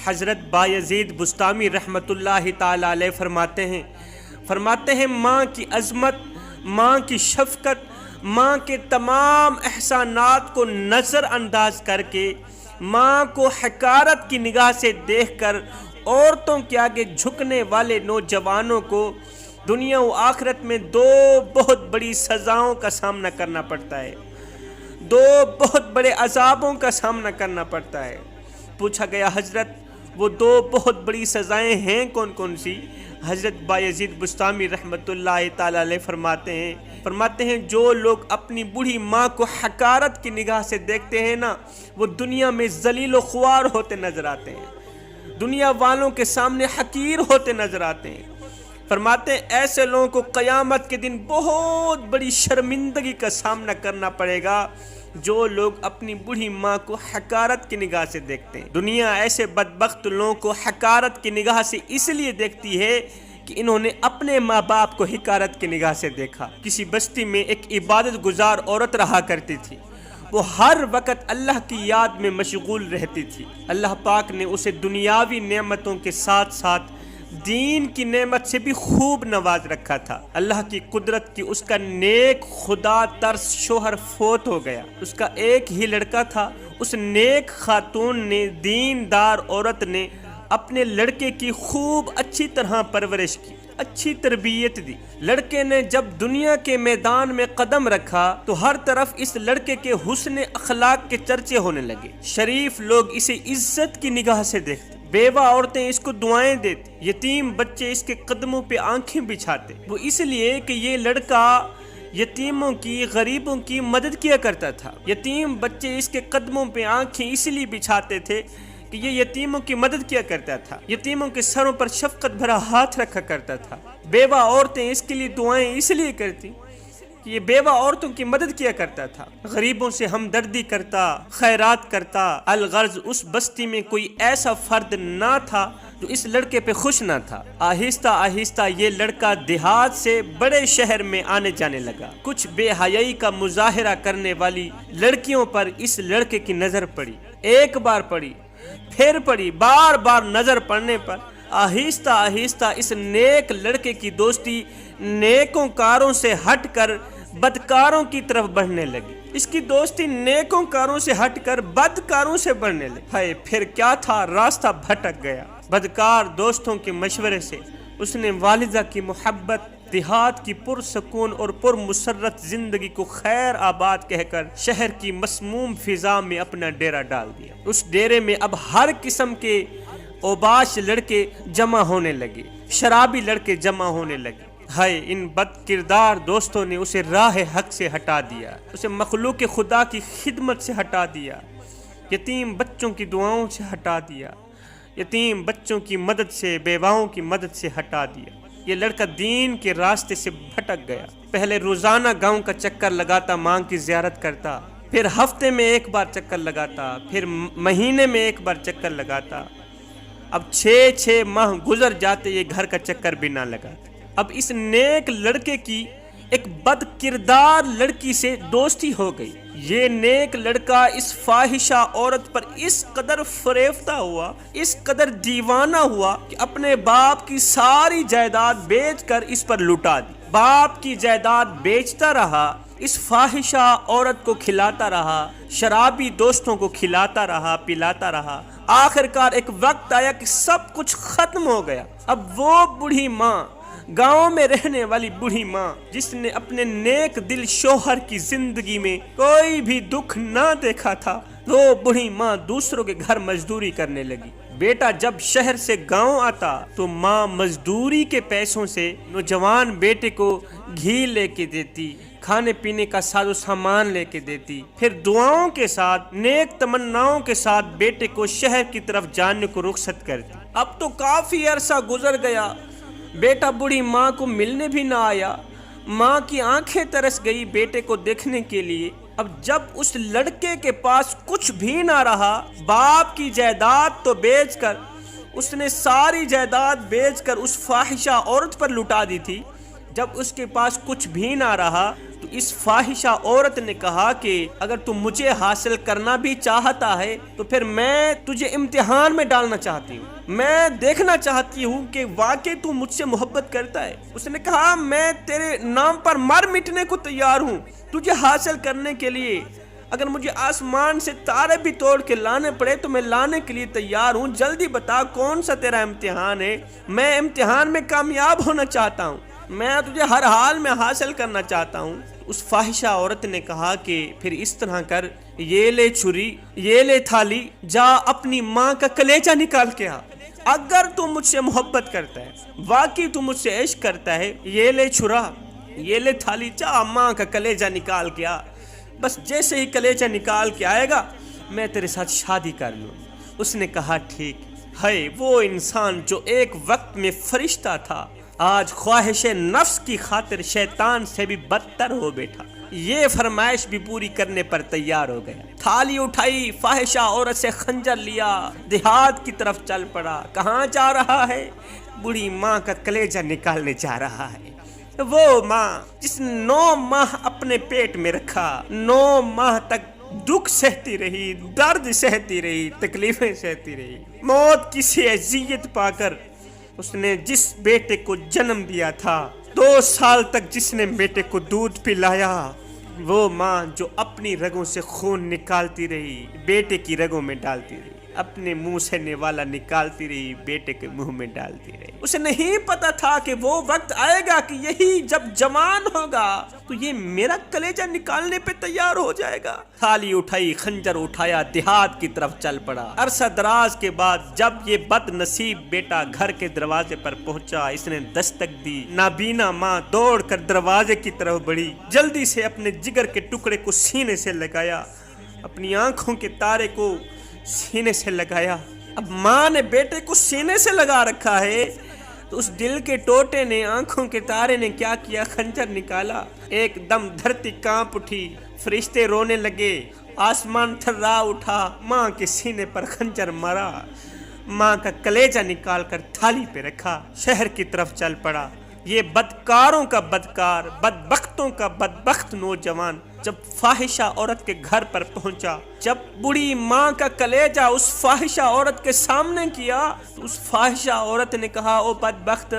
حضرت بایزید بسطامی رحمۃ اللہ تعالی علیہ فرماتے ہیں ماں کی عظمت، ماں کی شفقت، ماں کے تمام احسانات کو نظر انداز کر کے، ماں کو حقارت کی نگاہ سے دیکھ کر عورتوں کے آگے جھکنے والے نوجوانوں کو دنیا و آخرت میں دو بہت بڑی سزاؤں کا سامنا کرنا پڑتا ہے، دو بہت بڑے عذابوں کا سامنا کرنا پڑتا ہے۔ پوچھا گیا حضرت وہ دو بہت بڑی سزائیں ہیں کون کون سی؟ حضرت بایزید بسطامی رحمۃ اللہ تعالی علیہ فرماتے ہیں جو لوگ اپنی بوڑھی ماں کو حقارت کی نگاہ سے دیکھتے ہیں نا، وہ دنیا میں ذلیل و خوار ہوتے نظر آتے ہیں، دنیا والوں کے سامنے حقیر ہوتے نظر آتے ہیں۔ فرماتے ہیں ایسے لوگوں کو قیامت کے دن بہت بڑی شرمندگی کا سامنا کرنا پڑے گا جو لوگ اپنی بوڑھی ماں کو حقارت کی نگاہ سے دیکھتے ہیں۔ دنیا ایسے بدبخت لوگوں کو حقارت کی نگاہ سے اس لیے دیکھتی ہے کہ انہوں نے اپنے ماں باپ کو حقارت کی نگاہ سے دیکھا۔ کسی بستی میں ایک عبادت گزار عورت رہا کرتی تھی، وہ ہر وقت اللہ کی یاد میں مشغول رہتی تھی۔ اللہ پاک نے اسے دنیاوی نعمتوں کے ساتھ ساتھ دین کی نعمت سے بھی خوب نواز رکھا تھا۔ اللہ کی قدرت کی اس کا نیک خدا ترس شوہر فوت ہو گیا، اس کا ایک ہی لڑکا تھا۔ اس نیک خاتون نے، دیندار عورت نے اپنے لڑکے کی خوب اچھی طرح پرورش کی، اچھی تربیت دی۔ لڑکے نے جب دنیا کے میدان میں قدم رکھا تو ہر طرف اس لڑکے کے حسن اخلاق کے چرچے ہونے لگے، شریف لوگ اسے عزت کی نگاہ سے دیکھتے، بیوہ عورتیں اس کو دعائیں دیتی، یتیم بچے اس کے قدموں پہ آنکھیں بچھاتے۔ وہ اس لیے کہ یہ لڑکا یتیموں کی، غریبوں کی مدد کیا کرتا تھا۔ یتیم بچے اس کے قدموں پہ آنکھیں اس لیے بچھاتے تھے کہ یہ یتیموں کی مدد کیا کرتا تھا، یتیموں کے سروں پر شفقت بھرا ہاتھ رکھا کرتا تھا۔ بیوہ عورتیں اس کے لیے دعائیں اس لیے کرتی کہ یہ بیوہ عورتوں کی مدد کیا کرتا تھا، غریبوں سے ہمدردی کرتا، خیرات کرتا۔ الغرض اس بستی میں کوئی ایسا فرد نہ تھا جو اس لڑکے پہ خوش نہ تھا۔ آہستہ آہستہ یہ لڑکا دیہات سے بڑے شہر میں آنے جانے لگا۔ کچھ بے حیائی کا مظاہرہ کرنے والی لڑکیوں پر اس لڑکے کی نظر پڑی، ایک بار پڑی، پھر پڑی، بار بار نظر پڑنے پر آہستہ آہستہ اس نیک لڑکے کی دوستی نیکوں کاروں سے ہٹ کر بدکاروں کی طرف بڑھنے لگی۔ اس کی دوستی نیکوں کاروں سے ہٹ کر بدکاروں سے بڑھنے لگی۔ ہائے پھر کیا تھا، راستہ بھٹک گیا۔ بدکار دوستوں کے مشورے سے اس نے والدہ کی محبت، دیہات کی پرسکون اور پرمسرت زندگی کو خیر آباد کہہ کر شہر کی مسموم فضا میں اپنا ڈیرا ڈال دیا۔ اس ڈیرے میں اب ہر قسم کے اوباش لڑکے جمع ہونے لگے، شرابی لڑکے جمع ہونے لگے۔ ہائے ان بد کردار دوستوں نے اسے راہ حق سے ہٹا دیا، اسے مخلوق خدا کی خدمت سے ہٹا دیا، یتیم بچوں کی دعاؤں سے ہٹا دیا، یتیم بچوں کی مدد سے، بیواؤں کی مدد سے ہٹا دیا۔ یہ لڑکا دین کے راستے سے بھٹک گیا۔ پہلے روزانہ گاؤں کا چکر لگاتا، ماں کی زیارت کرتا، پھر ہفتے میں ایک بار چکر لگاتا، پھر مہینے میں ایک بار چکر لگاتا۔ اب 6 ماہ گزر جاتے، یہ گھر کا چکر بھی نہ لگاتے۔ اب اس نیک لڑکے کی ایک بد کردار لڑکی سے دوستی ہو گئی۔ یہ نیک لڑکا اس فاحشہ عورت پر اس قدر فریفتہ ہوا، اس قدر دیوانہ ہوا کہ اپنے باپ کی ساری جائیداد بیچ کر اس پر لٹا دی۔ باپ کی جائیداد بیچتا رہا، اس فاحشہ عورت کو کھلاتا رہا، شرابی دوستوں کو کھلاتا رہا، پلاتا رہا۔ آخر کار ایک وقت آیا کہ سب کچھ ختم ہو گیا۔ اب وہ بوڑھی ماں، گاؤں میں رہنے والی بوڑھی ماں، جس نے اپنے نیک دل شوہر کی زندگی میں کوئی بھی دکھ نہ دیکھا تھا، وہ بوڑھی ماں دوسروں کے گھر مزدوری کرنے لگی۔ بیٹا جب شہر سے گاؤں آتا تو ماں مزدوری کے پیسوں سے نوجوان بیٹے کو گھی لے کے دیتی، کھانے پینے کا ساز و سامان لے کے دیتی، پھر دعاؤں کے ساتھ، نیک تمناؤں کے ساتھ بیٹے کو شہر کی طرف جانے کو رخصت کرتی۔ اب تو کافی عرصہ گزر گیا، بیٹا بوڑھی ماں کو ملنے بھی نہ آیا۔ ماں کی آنکھیں ترس گئی بیٹے کو دیکھنے کے لیے۔ اب جب اس لڑکے کے پاس کچھ بھی نہ رہا، باپ کی جائیداد تو بیچ کر، اس نے ساری جائیداد بیچ کر اس فاحشہ عورت پر لٹا دی تھی، جب اس کے پاس کچھ بھی نہ رہا تو اس فاحشہ عورت نے کہا کہ اگر تم مجھے حاصل کرنا بھی چاہتا ہے تو پھر میں تجھے امتحان میں ڈالنا چاہتی ہوں، میں دیکھنا چاہتی ہوں کہ واقعی تو مجھ سے محبت کرتا ہے۔ اس نے کہا میں تیرے نام پر مر مٹنے کو تیار ہوں تجھے حاصل کرنے کے لیے، اگر مجھے آسمان سے تارے بھی توڑ کے لانے پڑے تو میں لانے کے لیے تیار ہوں، جلدی بتا کون سا تیرا امتحان ہے، میں امتحان میں کامیاب ہونا چاہتا ہوں، میں تجھے ہر حال میں حاصل کرنا چاہتا ہوں۔ اس فاحشہ عورت نے کہا کہ پھر اس طرح کر، یہ لے چھری، یہ لے تھالی، جا اپنی ماں کا کلیجہ نکال کے آ، اگر تو مجھ سے محبت کرتا ہے، واقعی تو مجھ سے عشق کرتا ہے، یہ لے چھرا، یہ لے تھالی، جا ماں کا کلیجہ نکال کے آ، بس جیسے ہی کلیجہ نکال کے آئے گا میں تیرے ساتھ شادی کر لوں۔ اس نے کہا ٹھیک ہے۔ وہ انسان جو ایک وقت میں فرشتہ تھا آج خواہش نفس کی خاطر شیطان سے بھی بدتر ہو بیٹھا، یہ فرمائش بھی پوری کرنے پر تیار ہو گیا۔ تھالی اٹھائی، فاحشہ عورت سے خنجر لیا، دیہات کی طرف چل پڑا۔ کہاں جا رہا ہے؟ بوڑھی ماں کا کلیجہ نکالنے جا رہا ہے۔ وہ ماں جس نے 9 ماہ اپنے پیٹ میں رکھا، 9 ماہ تک دکھ سہتی رہی، درد سہتی رہی، تکلیفیں سہتی رہی، موت کی سی اذیت پا کر اس نے جس بیٹے کو جنم دیا تھا، 2 سال تک جس نے بیٹے کو دودھ پلایا، وہ ماں جو اپنی رگوں سے خون نکالتی رہی، بیٹے کی رگوں میں ڈالتی رہی، اپنے منہ سے نوالا نکالتی رہی، بیٹے کے منہ میں ڈالتی رہی۔ اسے نہیں پتا تھا کہ وہ وقت آئے گا کہ یہی جب جوان ہوگا تو یہ میرا کلیجہ نکالنے پہ تیار ہو جائے گا۔ تھالی اٹھائی، خنجر اٹھایا، دیہات کی طرف چل پڑا۔ عرصہ دراز کے بعد جب یہ بد نصیب بیٹا گھر کے دروازے پر پہنچا، اس نے دستک دی، نابینا ماں دوڑ کر دروازے کی طرف بڑھی، جلدی سے اپنے جگر کے ٹکڑے کو سینے سے لگایا، اپنی آنکھوں کے تارے کو سینے سے لگایا۔ اب ماں نے بیٹے کو سینے سے لگا رکھا ہے تو اس دل کے ٹوٹے نے، آنکھوں کے تارے نے کیا کیا؟ خنجر نکالا۔ ایک دم دھرتی کانپ اٹھی، فرشتے رونے لگے، آسمان تھرا اٹھا، ماں کے سینے پر خنجر مارا، ماں کا کلیجہ نکال کر تھالی پہ رکھا، شہر کی طرف چل پڑا۔ یہ بدکاروں کا بدکار، بدبختوں کا بدبخت نوجوان جب فاحشہ عورت کے گھر پر پہنچا، جب بوڑھی ماں کا کلیجہ اس فاحشہ عورت کے سامنے کیا تو اس فاحشہ عورت نے کہا او بدبخت،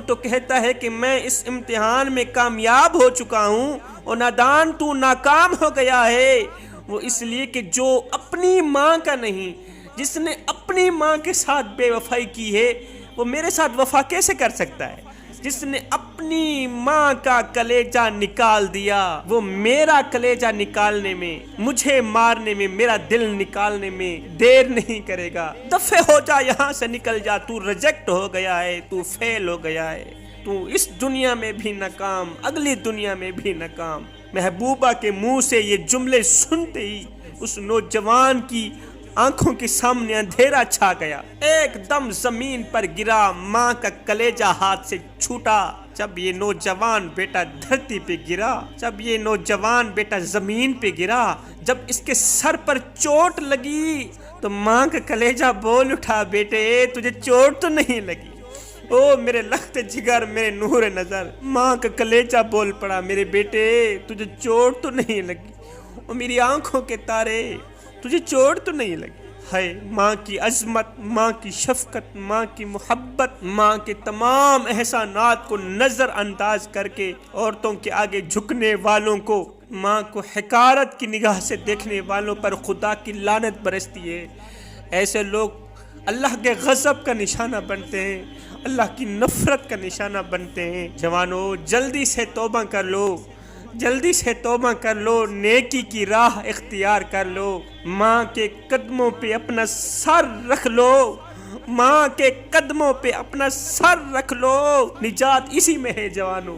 تو کہتا ہے کہ میں اس امتحان میں کامیاب ہو چکا ہوں اور نادان تو ناکام ہو گیا ہے، وہ اس لیے کہ جو اپنی ماں کا نہیں، جس نے اپنی ماں کے ساتھ بے وفائی کی ہے وہ میرے ساتھ وفا کیسے کر سکتا ہے؟ جس نے اپنی ماں کا کلیجہ نکال دیا وہ میرا کلیجہ نکالنے میں، مجھے مارنے میں، میرا دل نکالنے میں دیر نہیں کرے گا۔ دفع ہو جا، یہاں سے نکل جا، تو ریجیکٹ ہو گیا ہے، تو فیل ہو گیا ہے، تو اس دنیا میں بھی ناکام، اگلی دنیا میں بھی ناکام۔ محبوبہ کے منہ سے یہ جملے سنتے ہی اس نوجوان کی آنکھوں کے سامنے اندھیرا چھا گیا، ایک دم زمین پر گرا، ماں کا کلیجہ ہاتھ سے چھوٹا۔ جب یہ نوجوان بیٹا دھرتی پہ گرا، جب یہ نوجوان بیٹا زمین پہ گرا، جب اس کے سر پر چوٹ لگی تو ماں کا کلیجہ بول اٹھا، بیٹے تجھے چوٹ تو نہیں لگی؟ او میرے لخت جگر، میرے نور نظر، ماں کا کلیجہ بول پڑا، میرے بیٹے تجھے چوٹ تو نہیں لگی؟ اور میری آنکھوں کے تارے، تجھے چوٹ تو نہیں لگی؟ ہے ماں کی عظمت، ماں کی شفقت، ماں کی محبت، ماں کے تمام احسانات کو نظر انداز کر کے عورتوں کے آگے جھکنے والوں کو، ماں کو حقارت کی نگاہ سے دیکھنے والوں پر خدا کی لعنت برستی ہے۔ ایسے لوگ اللہ کے غضب کا نشانہ بنتے ہیں، اللہ کی نفرت کا نشانہ بنتے ہیں۔ جوانو جلدی سے توبہ کر لو، جلدی سے توبہ کر لو، نیکی کی راہ اختیار کر لو، ماں کے قدموں پہ اپنا سر رکھ لو، ماں کے قدموں پہ اپنا سر رکھ لو، نجات اسی میں ہے جوانو۔